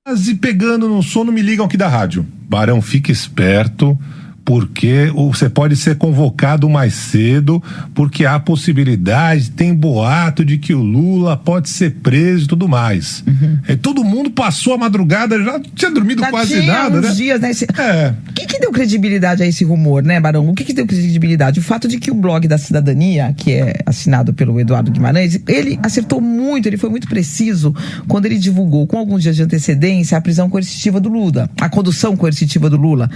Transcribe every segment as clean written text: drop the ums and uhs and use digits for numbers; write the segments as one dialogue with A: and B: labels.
A: Quase pegando no sono, me ligam aqui da rádio. Barão, fique esperto, porque você pode ser convocado mais cedo, porque há possibilidade, tem boato de que o Lula pode ser preso e tudo mais. Todo mundo passou a madrugada, já tinha dormido quase nada,
B: uns
A: né?
B: dias, né? O que deu credibilidade a esse rumor, né, Barão? O que deu credibilidade? O fato de que o blog da Cidadania, que é assinado pelo Eduardo Guimarães, ele acertou muito, ele foi muito preciso quando ele divulgou, com alguns dias de antecedência, a prisão coercitiva do Lula, a condução coercitiva do Lula.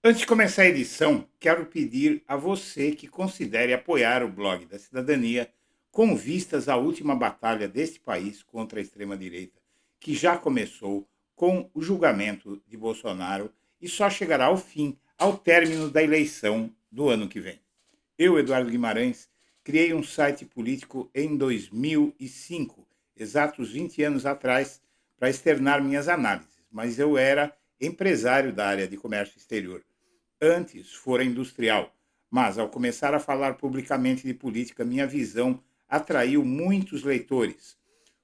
C: Antes de começar a edição, quero pedir a você que considere apoiar o blog da Cidadania com vistas à última batalha deste país contra a extrema-direita, que já começou com o julgamento de Bolsonaro e só chegará ao fim, ao término da eleição do ano que vem. Eu, Eduardo Guimarães, criei um site político em 2005, exatos 20 anos atrás, para externar minhas análises, mas eu era empresário da área de comércio exterior. Antes fora industrial, mas ao começar a falar publicamente de política, minha visão atraiu muitos leitores.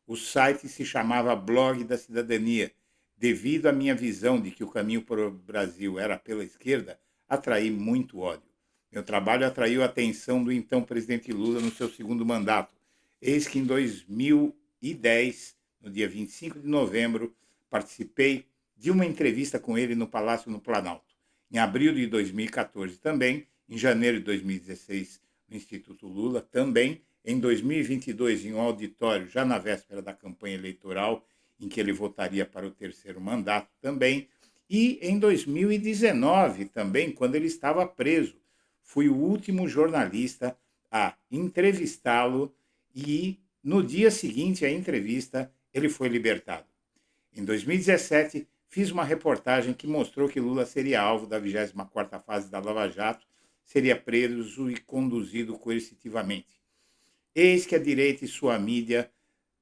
C: O site se chamava Blog da Cidadania. Devido à minha visão de que o caminho para o Brasil era pela esquerda, atraí muito ódio. Meu trabalho atraiu a atenção do então presidente Lula no seu segundo mandato. Eis que em 2010, no dia 25 de novembro, participei de uma entrevista com ele no Palácio no Planalto. Em abril de 2014 também, em janeiro de 2016 no Instituto Lula, também em 2022 em um auditório, já na véspera da campanha eleitoral, em que ele votaria para o terceiro mandato também, e em 2019 também, quando ele estava preso. Fui o último jornalista a entrevistá-lo e no dia seguinte à entrevista ele foi libertado. Em 2017, fiz uma reportagem que mostrou que Lula seria alvo da 24ª fase da Lava Jato, seria preso e conduzido coercitivamente. Eis que a direita e sua mídia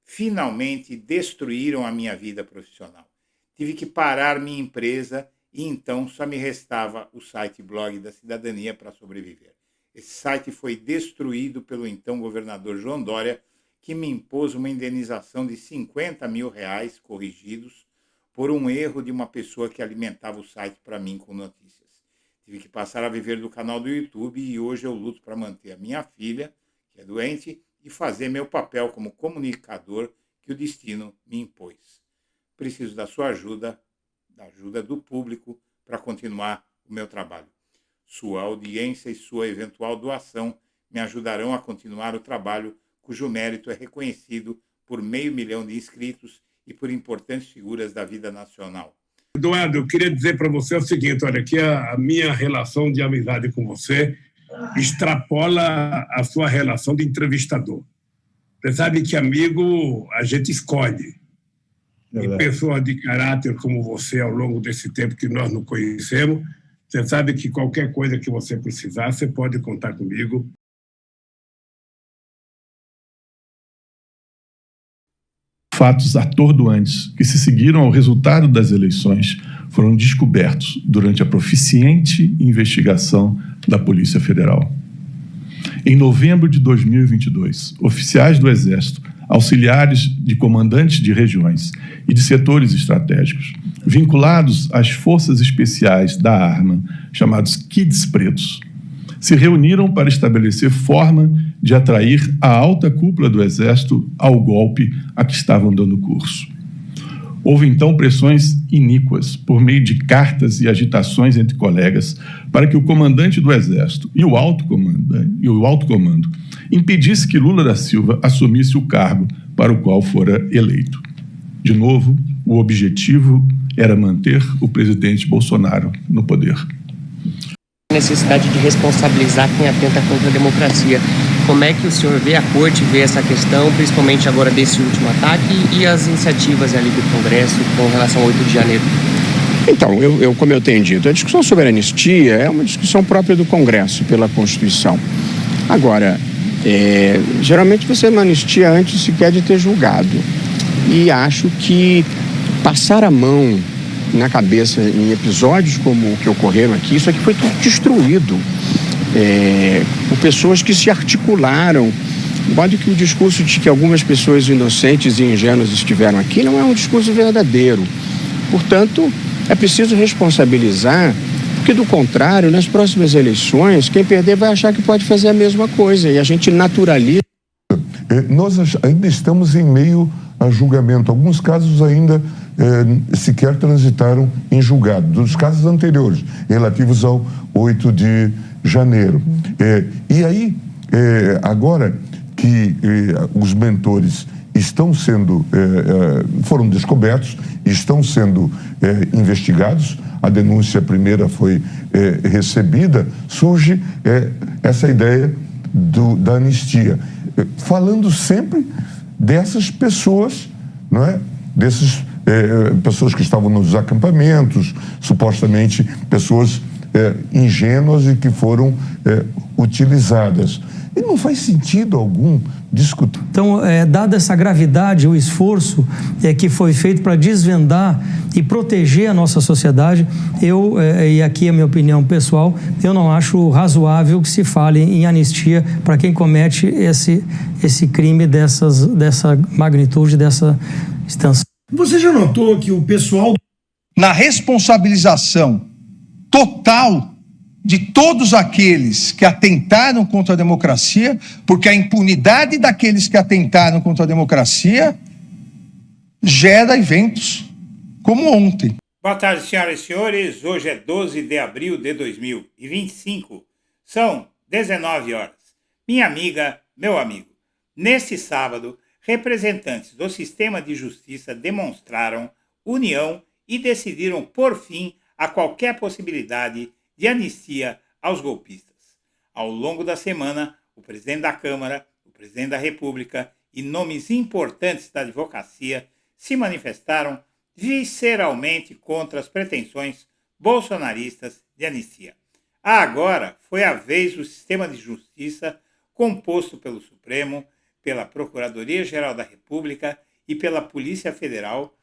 C: finalmente destruíram a minha vida profissional. Tive que parar minha empresa e então só me restava o site Blog da Cidadania para sobreviver. Esse site foi destruído pelo então governador João Dória, que me impôs uma indenização de R$50 mil corrigidos por um erro de uma pessoa que alimentava o site para mim com notícias. Tive que passar a viver do canal do YouTube e hoje eu luto para manter a minha filha, que é doente, e fazer meu papel como comunicador que o destino me impôs. Preciso da sua ajuda, da ajuda do público para continuar o meu trabalho. Sua audiência e sua eventual doação me ajudarão a continuar o trabalho cujo mérito é reconhecido por 500 mil de inscritos e por importantes figuras da vida nacional.
D: Eduardo, eu queria dizer para você o seguinte, olha, que a minha relação de amizade com você extrapola a sua relação de entrevistador. Você sabe que amigo a gente escolhe. E pessoas de caráter como você, ao longo desse tempo que nós nos conhecemos, você sabe que qualquer coisa que você precisar, você pode contar comigo.
A: Fatos atordoantes que se seguiram ao resultado das eleições foram descobertos durante a proficiente investigação da Polícia Federal. Em novembro de 2022, oficiais do Exército, auxiliares de comandantes de regiões e de setores estratégicos, vinculados às forças especiais da arma, chamados Kids Pretos, se reuniram para estabelecer forma de atrair a alta cúpula do Exército ao golpe a que estavam dando curso. Houve então pressões iníquas por meio de cartas e agitações entre colegas para que o comandante do Exército e o alto comando impedisse que Lula da Silva assumisse o cargo para o qual fora eleito. De novo, o objetivo era manter o presidente Bolsonaro no poder.
E: Necessidade de responsabilizar quem atenta contra a democracia. Como é que o senhor vê, a corte vê essa questão, principalmente agora desse último ataque e as iniciativas ali do Congresso com relação ao 8 de janeiro?
F: Então, como eu tenho dito, a discussão sobre a anistia é uma discussão própria do Congresso, pela Constituição. Agora, geralmente você não anistia antes sequer de ter julgado. E acho que passar a mão na cabeça em episódios como o que ocorreram aqui, isso aqui foi tudo destruído por pessoas que se articularam De modo que o discurso de que algumas pessoas inocentes e ingênuas estiveram aqui não é um discurso verdadeiro. Portanto, é preciso responsabilizar, porque do contrário, nas próximas eleições, quem perder vai achar que pode fazer a mesma coisa e a gente naturaliza.
G: Nós ainda estamos em meio a julgamento. Alguns casos ainda sequer transitaram em julgado, dos casos anteriores, relativos ao 8 de janeiro. E aí, agora que os mentores estão sendo, foram descobertos, estão sendo investigados, a denúncia primeira foi recebida, surge essa ideia da anistia, falando sempre dessas pessoas, não é? Dessas pessoas que estavam nos acampamentos, supostamente pessoas ingênuas e que foram utilizadas. E não faz sentido algum discutir.
H: Então, dada essa gravidade, o esforço que foi feito para desvendar e proteger a nossa sociedade, e aqui é a minha opinião pessoal, eu não acho razoável que se fale em anistia para quem comete esse crime dessa magnitude, dessa extensão.
I: Você já notou que o pessoal...
J: Na responsabilização total de todos aqueles que atentaram contra a democracia, porque a impunidade daqueles que atentaram contra a democracia gera eventos como ontem.
C: Boa tarde, senhoras e senhores. Hoje é 12 de abril de 2025. São 19 horas. Minha amiga, meu amigo, neste sábado, representantes do sistema de justiça demonstraram união e decidiram pôr fim a qualquer possibilidade de anistia aos golpistas. Ao longo da semana, o presidente da Câmara, o presidente da República e nomes importantes da advocacia se manifestaram visceralmente contra as pretensões bolsonaristas de anistia. Agora foi a vez do sistema de justiça, composto pelo Supremo, pela Procuradoria-Geral da República e pela Polícia Federal,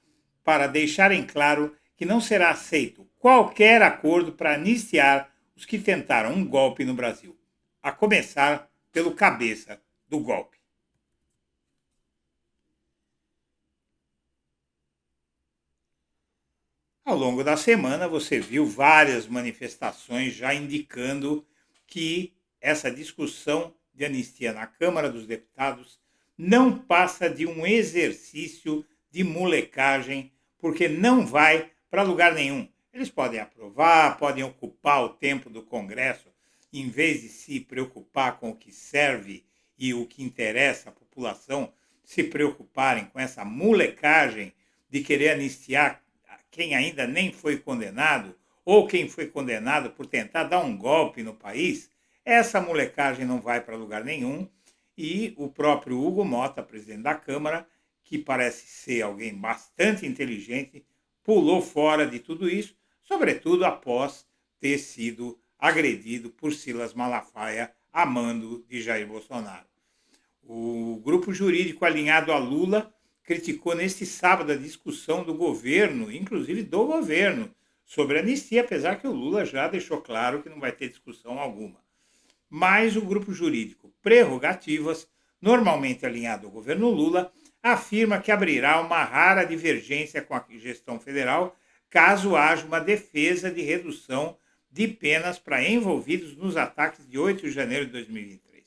C: para deixarem claro que não será aceito qualquer acordo para anistiar os que tentaram um golpe no Brasil, a começar pelo cabeça do golpe. Ao longo da semana, você viu várias manifestações já indicando que essa discussão de anistia na Câmara dos Deputados não passa de um exercício de molecagem, porque não vai para lugar nenhum. Eles podem aprovar, podem ocupar o tempo do Congresso, em vez de se preocupar com o que serve e o que interessa à população, se preocuparem com essa molecagem de querer anistiar quem ainda nem foi condenado, ou quem foi condenado por tentar dar um golpe no país. Essa molecagem não vai para lugar nenhum, e o próprio Hugo Mota, presidente da Câmara, que parece ser alguém bastante inteligente, pulou fora de tudo isso, sobretudo após ter sido agredido por Silas Malafaia, a mando de Jair Bolsonaro. O grupo jurídico alinhado a Lula criticou neste sábado a discussão do governo, inclusive do governo, sobre a anistia, apesar que o Lula já deixou claro que não vai ter discussão alguma. Mas o grupo jurídico Prerrogativas, normalmente alinhado ao governo Lula, afirma que abrirá uma rara divergência com a gestão federal caso haja uma defesa de redução de penas para envolvidos nos ataques de 8 de janeiro de 2023.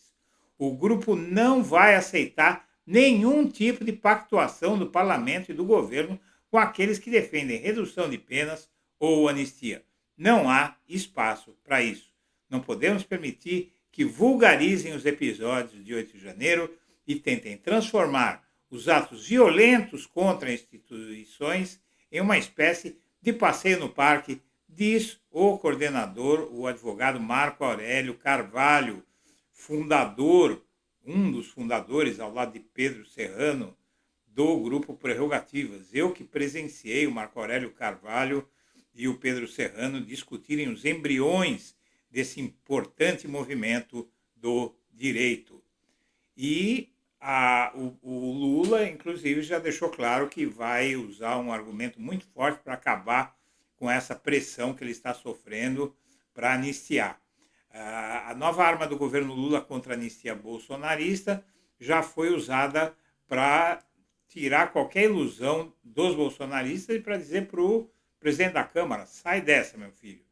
C: O grupo não vai aceitar nenhum tipo de pactuação do parlamento e do governo com aqueles que defendem redução de penas ou anistia. Não há espaço para isso. Não podemos permitir que vulgarizem os episódios de 8 de janeiro e tentem transformar os atos violentos contra instituições em uma espécie de passeio no parque, diz o coordenador, o advogado Marco Aurélio Carvalho, fundador, um dos fundadores, ao lado de Pedro Serrano, do grupo Prerrogativas. Eu que presenciei o Marco Aurélio Carvalho e o Pedro Serrano discutirem os embriões desse importante movimento do direito. E o Lula, inclusive, já deixou claro que vai usar um argumento muito forte para acabar com essa pressão que ele está sofrendo para anistiar. A nova arma do governo Lula contra a anistia bolsonarista já foi usada para tirar qualquer ilusão dos bolsonaristas e para dizer para o presidente da Câmara, sai dessa, meu filho.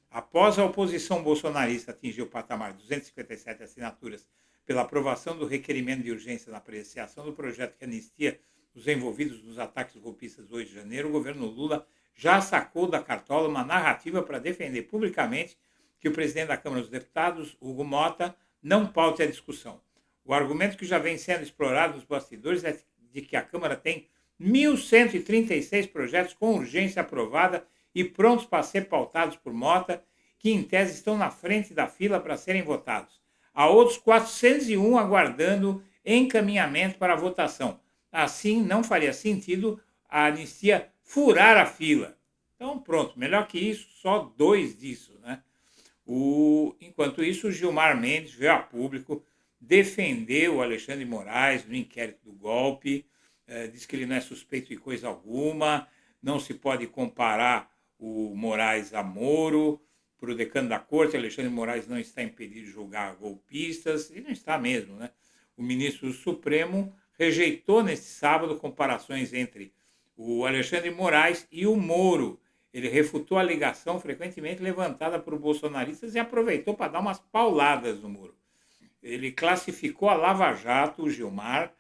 C: Após a oposição bolsonarista atingir o patamar de 257 assinaturas pela aprovação do requerimento de urgência na apreciação do projeto que anistia os envolvidos nos ataques golpistas do 8 de janeiro, o governo Lula já sacou da cartola uma narrativa para defender publicamente que o presidente da Câmara dos Deputados, Hugo Mota, não paute a discussão. O argumento que já vem sendo explorado nos bastidores é de que a Câmara tem 1.136 projetos com urgência aprovada e prontos para ser pautados por Mota, que em tese estão na frente da fila para serem votados. Há outros 401 aguardando encaminhamento para a votação. Assim, não faria sentido a anistia furar a fila. Então, pronto, melhor que isso, só 2 disso, né? Enquanto isso, o Gilmar Mendes veio a público, defendeu o Alexandre de Moraes no inquérito do golpe, diz que ele não é suspeito de coisa alguma, não se pode comparar o Moraes a Moro. Para o decano da corte, Alexandre de Moraes não está impedido de julgar golpistas, e não está mesmo, né? O ministro do Supremo rejeitou neste sábado comparações entre o Alexandre de Moraes e o Moro. Ele refutou a alegação frequentemente levantada por bolsonaristas e aproveitou para dar umas pauladas no Moro. Ele classificou a Lava Jato, o Gilmar,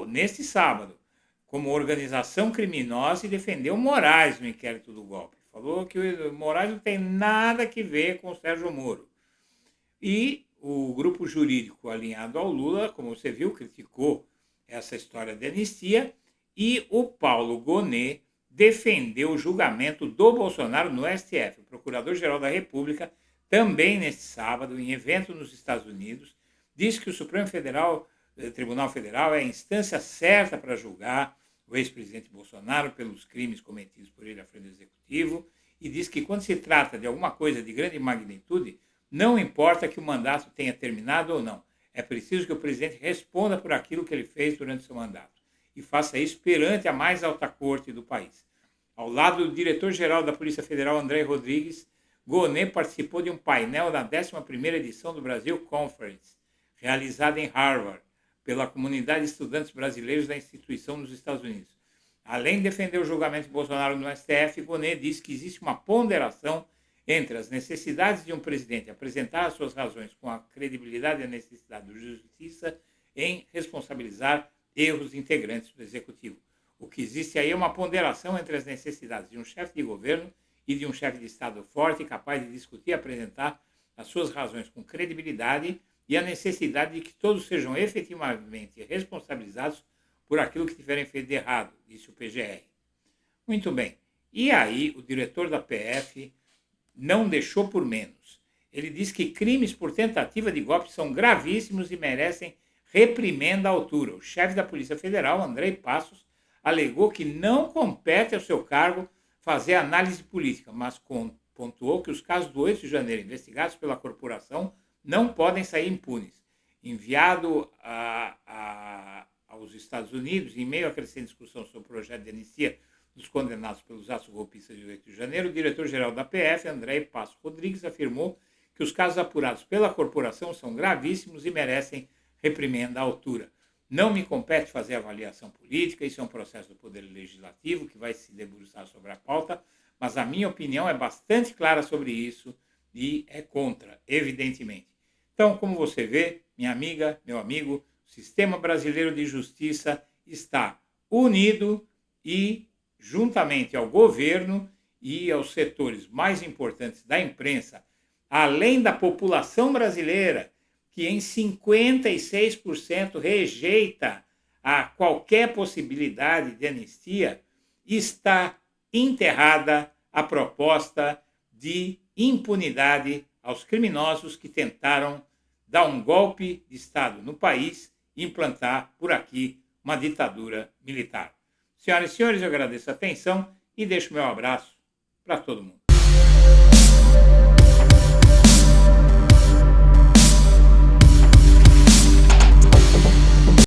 C: neste sábado, como organização criminosa e defendeu Moraes no inquérito do golpe. Falou que o Moraes não tem nada a ver com o Sérgio Moro. E o grupo jurídico alinhado ao Lula, como você viu, criticou essa história de anistia, e o Paulo Gonet defendeu o julgamento do Bolsonaro no STF. O Procurador-Geral da República, também neste sábado, em evento nos Estados Unidos, disse que o Tribunal Federal é a instância certa para julgar o ex-presidente Bolsonaro pelos crimes cometidos por ele à frente do Executivo, e diz que quando se trata de alguma coisa de grande magnitude, não importa que o mandato tenha terminado ou não, é preciso que o presidente responda por aquilo que ele fez durante seu mandato, e faça isso perante a mais alta corte do país. Ao lado do diretor-geral da Polícia Federal, André Rodrigues, Gonet participou de um painel da 11ª edição do Brasil Conference, realizada em Harvard, pela comunidade de estudantes brasileiros da instituição nos Estados Unidos. Além de defender o julgamento de Bolsonaro no STF, Gonet disse que existe uma ponderação entre as necessidades de um presidente apresentar as suas razões com a credibilidade e a necessidade da justiça em responsabilizar erros integrantes do Executivo. O que existe aí é uma ponderação entre as necessidades de um chefe de governo e de um chefe de Estado forte, capaz de discutir e apresentar as suas razões com credibilidade, e a necessidade de que todos sejam efetivamente responsabilizados por aquilo que tiverem feito de errado, disse o PGR. Muito bem. E aí, o diretor da PF não deixou por menos. Ele diz que crimes por tentativa de golpe são gravíssimos e merecem reprimenda à altura. O chefe da Polícia Federal, Andrei Passos, alegou que não compete ao seu cargo fazer análise política, mas pontuou que os casos do 8 de janeiro investigados pela corporação não podem sair impunes. Enviado aos Estados Unidos, em meio à crescente discussão sobre o projeto de anistia dos condenados pelos atos golpistas de 8 de janeiro, o diretor-geral da PF, André Passos Rodrigues, afirmou que os casos apurados pela corporação são gravíssimos e merecem reprimenda à altura. Não me compete fazer avaliação política, isso é um processo do Poder Legislativo que vai se debruçar sobre a pauta, mas a minha opinião é bastante clara sobre isso e é contra, evidentemente. Então, como você vê, minha amiga, meu amigo, o sistema brasileiro de justiça está unido e, juntamente ao governo e aos setores mais importantes da imprensa, além da população brasileira, que em 56% rejeita a qualquer possibilidade de anistia, está enterrada a proposta de impunidade aos criminosos que tentaram dar um golpe de Estado no país e implantar por aqui uma ditadura militar. Senhoras e senhores, eu agradeço a atenção e deixo meu abraço para todo mundo.